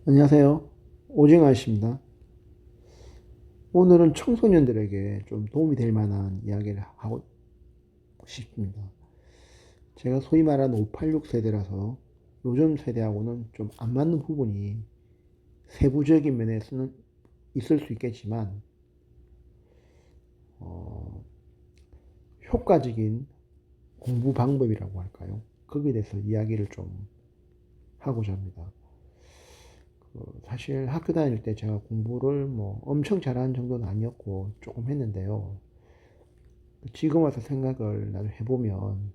안녕하세요. 오징어입니다. 오늘은 청소년들에게 좀 도움이 될 만한 이야기를 하고 싶습니다. 제가 소위 말하는 586 세대라서 요즘 세대하고는 좀 안 맞는 부분이 세부적인 면에서는 있을 수 있겠지만, 어, 효과적인 공부 방법이라고 할까요? 거기에 대해서 이야기를 좀 하고자 합니다. 사실 학교 다닐 때 제가 공부를 뭐 엄청 잘하는 정도는 아니었고 조금 했는데요. 지금 와서 생각을 나도 해보면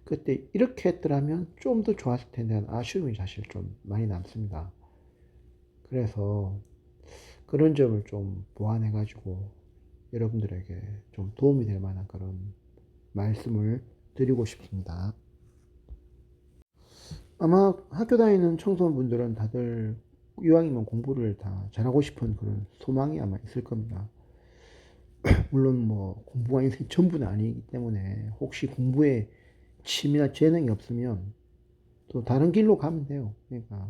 그때 이렇게 했더라면 좀 더 좋았을 텐데 하는 아쉬움이 사실 좀 많이 남습니다. 그래서 그런 점을 좀 보완해가지고 여러분들에게 좀 도움이 될 만한 그런 말씀을 드리고 싶습니다. 아마 학교 다니는 청소년분들은 다들 이왕이면 공부를 다 잘하고 싶은 그런 소망이 아마 있을 겁니다. 물론 뭐 공부가 인생 전부는 아니기 때문에 혹시 공부에 취미나 재능이 없으면 또 다른 길로 가면 돼요. 그러니까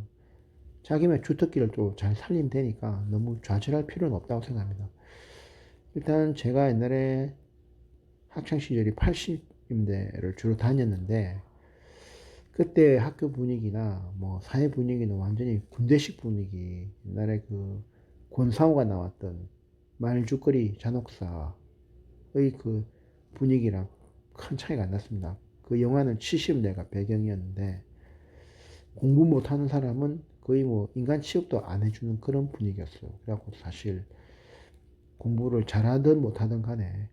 자기만 주특기를 또 잘 살리면 되니까 너무 좌절할 필요는 없다고 생각합니다. 일단 제가 옛날에 학창 시절이 80년대를 주로 다녔는데 그때 학교 분위기나 뭐 사회 분위기는 완전히 군대식 분위기. 옛날에 그 권상우가 나왔던 말죽거리 잔혹사의 그 분위기랑 큰 차이가 안 났습니다. 그 영화는 70년대가 배경이었는데 공부 못하는 사람은 거의 뭐 인간 취급도 안 해주는 그런 분위기였어요. 그래갖고 사실 공부를 잘하든 못하든 간에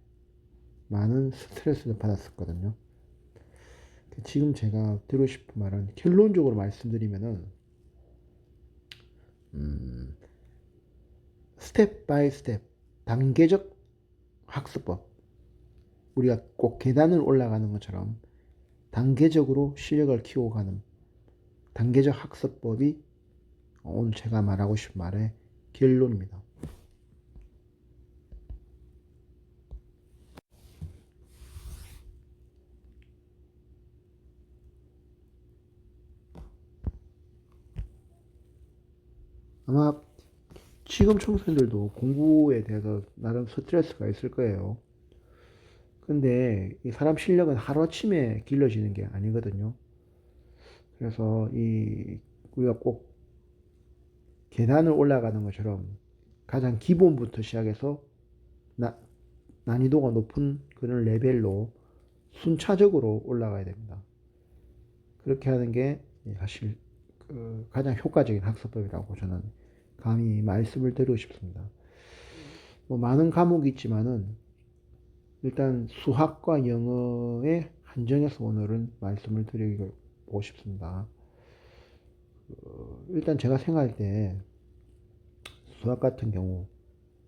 많은 스트레스를 받았었거든요. 지금 제가 드리고 싶은 말은 결론적으로 말씀드리면은 음, 스텝 바이 스텝 단계적 학습법, 우리가 꼭 계단을 올라가는 것처럼 단계적으로 실력을 키우고 가는 단계적 학습법이 오늘 제가 말하고 싶은 말의 결론입니다. 아마 지금 청소년들도 공부에 대해서 나름 스트레스가 있을 거예요. 근데 이 사람 실력은 하루아침에 길러지는 게 아니거든요. 그래서 우리가 꼭 계단을 올라가는 것처럼 가장 기본부터 시작해서 나, 난이도가 높은 그런 레벨로 순차적으로 올라가야 됩니다. 그렇게 하는 게 사실 그 가장 효과적인 학습법이라고 저는 감히 말씀을 드리고 싶습니다. 뭐 많은 과목이 있지만은 일단 수학과 영어에 한정해서 오늘은 말씀을 드리고 싶습니다. 일단 제가 생각할 때 수학 같은 경우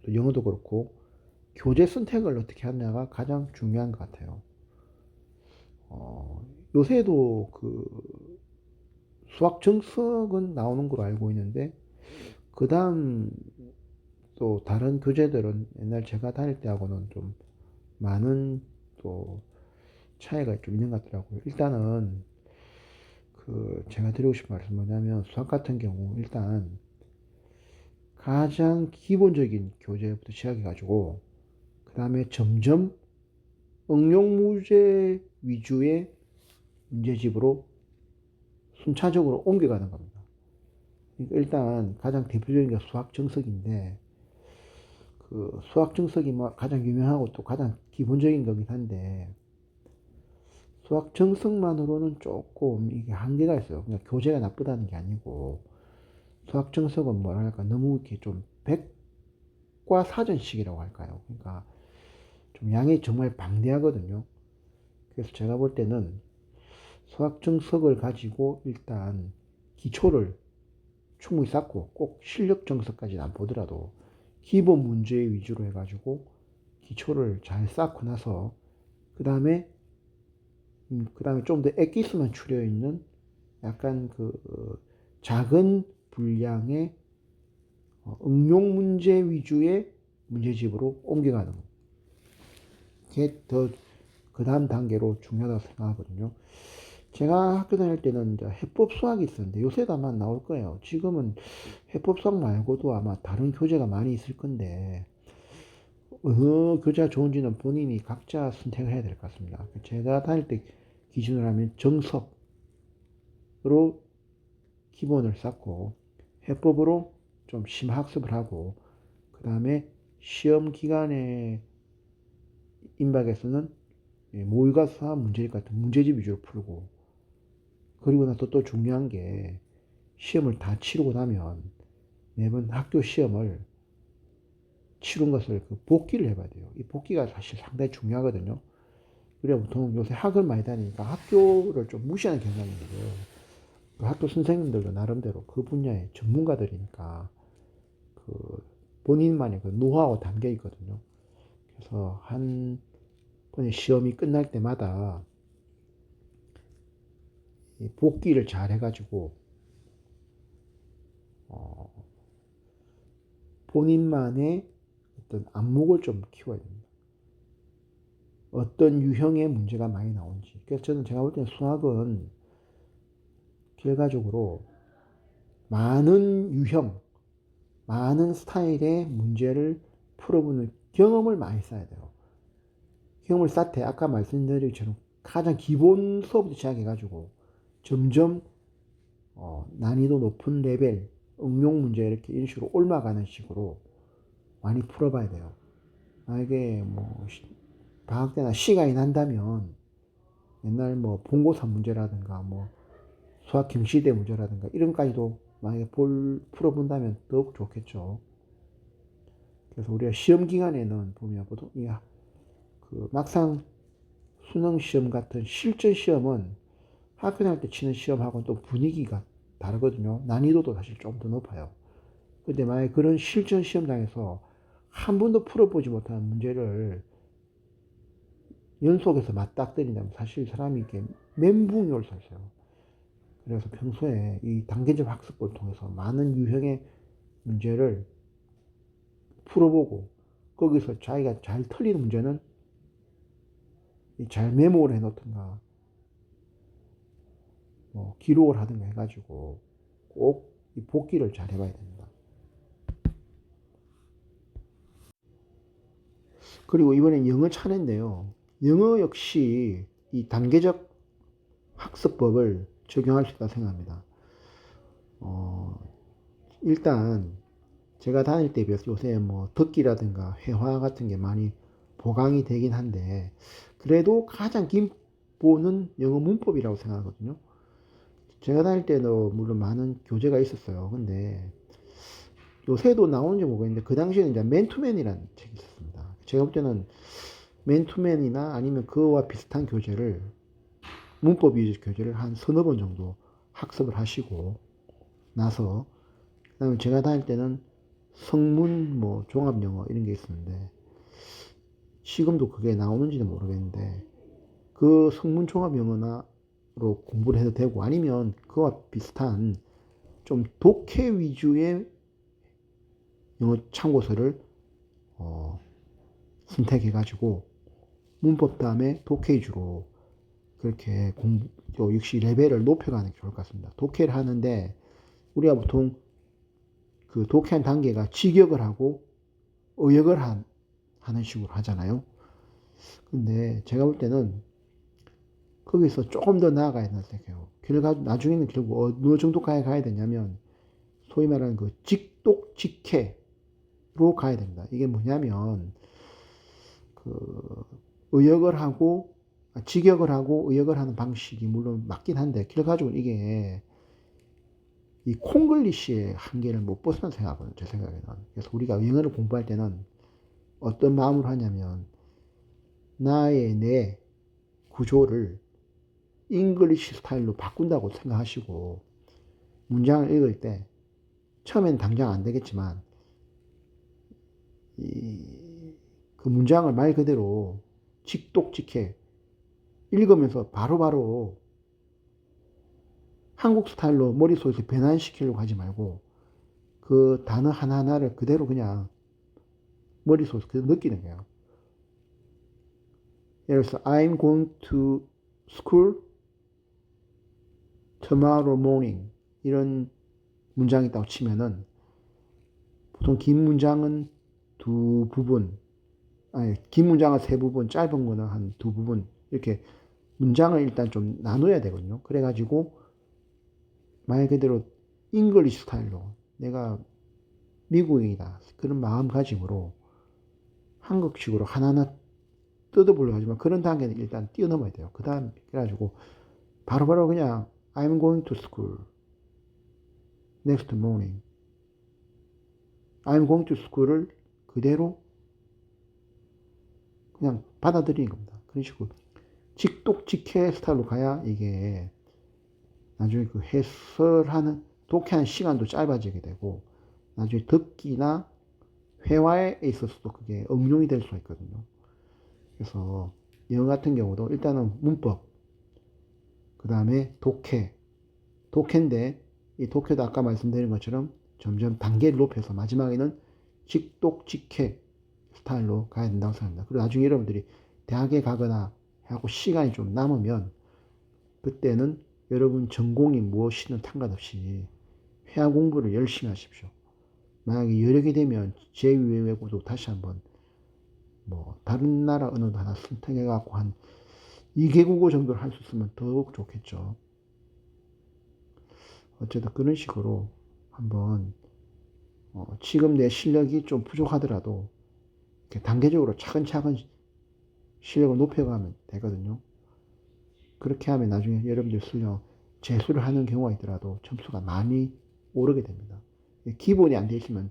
또 영어도 그렇고 교재 선택을 어떻게 하느냐가 가장 중요한 것 같아요. 요새도 그 수학 정석은 나오는 걸로 알고 있는데 그 다음 또 다른 교재들은 옛날 제가 다닐 때하고는 좀 많은 또 차이가 좀 있는 것 같더라고요. 일단은 그 제가 드리고 싶은 말씀은 뭐냐면 수학 같은 경우 일단 가장 기본적인 교재부터 시작해가지고 그 다음에 점점 응용 문제 위주의 문제집으로 순차적으로 옮겨가는 겁니다. 그러니까 일단 가장 대표적인 게 수학 정석인데 그 수학 정석이 뭐 가장 유명하고 또 가장 기본적인 거긴 한데 수학 정석만으로는 조금 이게 한계가 있어요. 그냥 교재가 나쁘다는 게 아니고 수학 정석은 뭐랄까 너무 이렇게 좀 백과사전식이라고 할까요? 그러니까 좀 양이 정말 방대하거든요. 그래서 제가 볼 때는 수학 정석을 가지고 일단 기초를 충분히 쌓고 꼭 실력 정석까지는 안 보더라도 기본 문제 위주로 해가지고 기초를 잘 쌓고 나서 그 다음에 좀 더 엑기스만 추려 있는 약간 작은 분량의 응용 문제 위주의 문제집으로 옮겨가는 게 더 그 다음 단계로 중요하다고 생각하거든요. 제가 학교 다닐 때는 이제 해법 수학이 있었는데 요새도 아마 나올 거예요. 지금은 해법 수학 말고도 아마 다른 교재가 많이 있을 건데 어느 교재가 좋은지는 본인이 각자 선택을 해야 될 것 같습니다. 제가 다닐 때 기준으로 하면 정석으로 기본을 쌓고 해법으로 좀 심학습을 하고 그 다음에 시험 기간에 임박에서는 모의고사 문제집 같은 문제집 위주로 풀고 그리고 나서 또 중요한 게 시험을 다 치르고 나면 매번 학교 시험을 치른 것을 그 복기를 해봐야 돼요. 이 복기가 사실 상당히 중요하거든요. 그래 보통 요새 학을 많이 다니니까 학교를 좀 무시하는 경향이 있는데요. 그 학교 선생님들도 나름대로 그 분야의 전문가들이니까 그 본인만의 그 노하우가 담겨 있거든요. 그래서 한 번에 시험이 끝날 때마다 복기를 잘 해가지고 어, 본인만의 어떤 안목을 좀 키워야 됩니다. 어떤 유형의 문제가 많이 나오는지. 그래서 저는 제가 볼 때는 수학은 결과적으로 많은 유형, 많은 스타일의 문제를 풀어보는 경험을 많이 쌓아야 돼요. 경험을 쌓되 아까 말씀드린 것처럼 가장 기본 수업부터 시작해가지고 점점 난이도 높은 레벨, 응용 문제 이렇게 이런 식으로 올라가는 식으로 많이 풀어봐야 돼요. 만약에 뭐 방학 때나 시간이 난다면 옛날 뭐 본고사 문제라든가 뭐 수학 경시대 문제라든가 이런 까지도 만약에 풀어본다면 더욱 좋겠죠. 그래서 우리가 시험 기간에는 보면 보통 그 막상 수능 시험 같은 실전 시험은 학교 다닐 때 치는 시험하고는 또 분위기가 다르거든요. 난이도도 사실 좀 더 높아요. 근데 만약에 그런 실전 시험장에서 한 번도 풀어보지 못한 문제를 연속해서 맞닥뜨린다면 사실 사람이 이렇게 멘붕이 올 수 있어요. 그래서 평소에 이 단계적 학습법을 통해서 많은 유형의 문제를 풀어보고 거기서 자기가 잘 틀리는 문제는 잘 메모를 해놓든가 뭐 기록을 하든가 해가지고 꼭 이 복기를 잘 해봐야 됩니다. 그리고 이번엔 영어 차례인데요. 영어 역시 이 단계적 학습법을 적용할 수 있다고 생각합니다. 어, 일단 제가 다닐 때 비해서 요새 뭐 듣기라든가 회화 같은 게 많이 보강이 되긴 한데 그래도 가장 기본은 영어 문법이라고 생각하거든요. 제가 다닐 때도 물론 많은 교재가 있었어요. 근데 요새도 나오는지 모르겠는데 그 당시에는 이제 맨투맨이라는 책이 있었습니다. 제가 볼 때는 맨투맨이나 아니면 그와 비슷한 교재를 문법 위주 교재를 한 서너 번 정도 학습을 하시고 나서 그다음에 제가 다닐 때는 성문 뭐 종합 영어 이런 게 있었는데 지금도 그게 나오는지는 모르겠는데 그 성문 종합 영어나로 공부를 해도 되고 아니면 그와 비슷한 좀 독해 위주의 영어 참고서를 어, 선택해가지고 문법 다음에 독해 위주로 그렇게 공부 역시 레벨을 높여가는 게 좋을 것 같습니다. 독해를 하는데 우리가 보통 그 독해한 단계가 직역을 하고 의역을 하는 식으로 하잖아요. 근데 제가 볼 때는 거기서 조금 더 나아가야 된다고 생각해요. 나중에는 결국 어느 정도까지 가야 되냐면 소위 말하는 그 직독 직해로 가야 됩니다. 이게 뭐냐면 그 의역을 하고 직역을 하고 의역을 하는 방식이 물론 맞긴 한데 결과적으로 이게 이 콩글리시의 한계를 못 벗어난 생각하거든요. 제 생각에는. 그래서 우리가 영어를 공부할 때는 어떤 마음으로 하냐면 나의 내 구조를 잉글리시 스타일로 바꾼다고 생각하시고 문장을 읽을 때 처음엔 당장 안 되겠지만 그 문장을 말 그대로 직독직해 읽으면서 바로바로 한국 스타일로 머릿속에서 변환시키려고 하지 말고 그 단어 하나하나를 그대로 그냥 머릿속에서 그대로 느끼는 거예요. 예를 들어서 I'm going to school tomorrow morning 이런 문장이 있다고 치면은 보통 긴 문장은 두 부분, 아니 긴 문장은 세 부분, 짧은 거는 한 두 부분 이렇게 문장을 일단 좀 나눠야 되거든요. 그래가지고 말 그대로 잉글리시 스타일로 내가 미국인이다 그런 마음가짐으로 한국식으로 하나하나 뜯어보려고 하지만 그런 단계는 일단 뛰어넘어야 돼요. 그 다음 그래가지고 바로바로 그냥 I'm going to school next morning. I'm going to school을 그대로 그냥 받아들이는 겁니다. 그런 식으로 직독직해 스타일로 가야 이게 나중에 그 해설하는 독해하는 시간도 짧아지게 되고 나중에 듣기나 회화에 있어서도 그게 응용이 될 수가 있거든요. 그래서 영어 같은 경우도 일단은 문법, 그 다음에 독해인데 이 독해도 아까 말씀드린 것처럼 점점 단계를 높여서 마지막에는 직독직해 스타일로 가야 된다고 생각합니다. 그리고 나중에 여러분들이 대학에 가거나 하고 시간이 좀 남으면 그때는 여러분 전공이 무엇이든 상관없이 회화 공부를 열심히 하십시오. 만약에 여력이 되면 제2외 외고도 다시 한번 뭐 다른 나라 언어도 하나 선택해 갖고 한 2개국어 정도를 할 수 있으면 더욱 좋겠죠. 어쨌든 그런 식으로 한번 지금 내 실력이 좀 부족하더라도 이렇게 단계적으로 차근차근 실력을 높여가면 되거든요. 그렇게 하면 나중에 여러분들 실력 재수를 하는 경우가 있더라도 점수가 많이 오르게 됩니다. 기본이 안 돼 있으면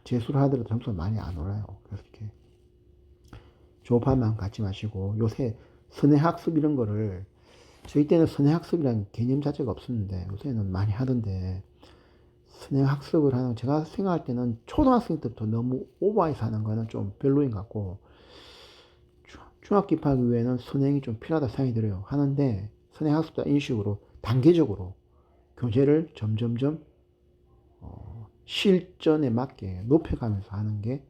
재수를 하더라도 점수가 많이 안 올라요. 그래서 이렇게 조급한 마음 갖지 마시고 요새 선행학습 이런 거를 저희 때는 선행학습이라는 개념 자체가 없었는데 요새는 많이 하던데 선행학습을 하는 제가 생각할 때는 초등학생 때부터 너무 오버해서 하는 거는 좀 별로인 것 같고 중학교 입학 이후에는 선행이 좀 필요하다 생각이 들어요. 하는데 선행학습도 이런 식으로 단계적으로 교재를 점점점 실전에 맞게 높여가면서 하는 게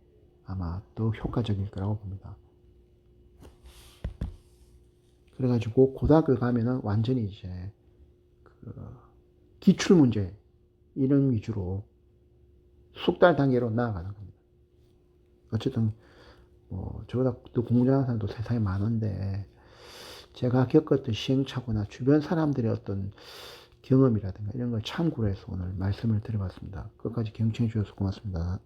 아마 더 효과적일 거라고 봅니다. 그래가지고 고등학교 가면은 완전히 이제 그 기출 문제 이런 위주로 숙달 단계로 나아가는 겁니다. 어쨌든 저보다 또 공부 잘하는 사람도 세상에 많은데 제가 겪었던 시행착오나 주변 사람들의 어떤 경험이라든가 이런 걸 참고로 해서 오늘 말씀을 드려봤습니다. 끝까지 경청해 주셔서 고맙습니다.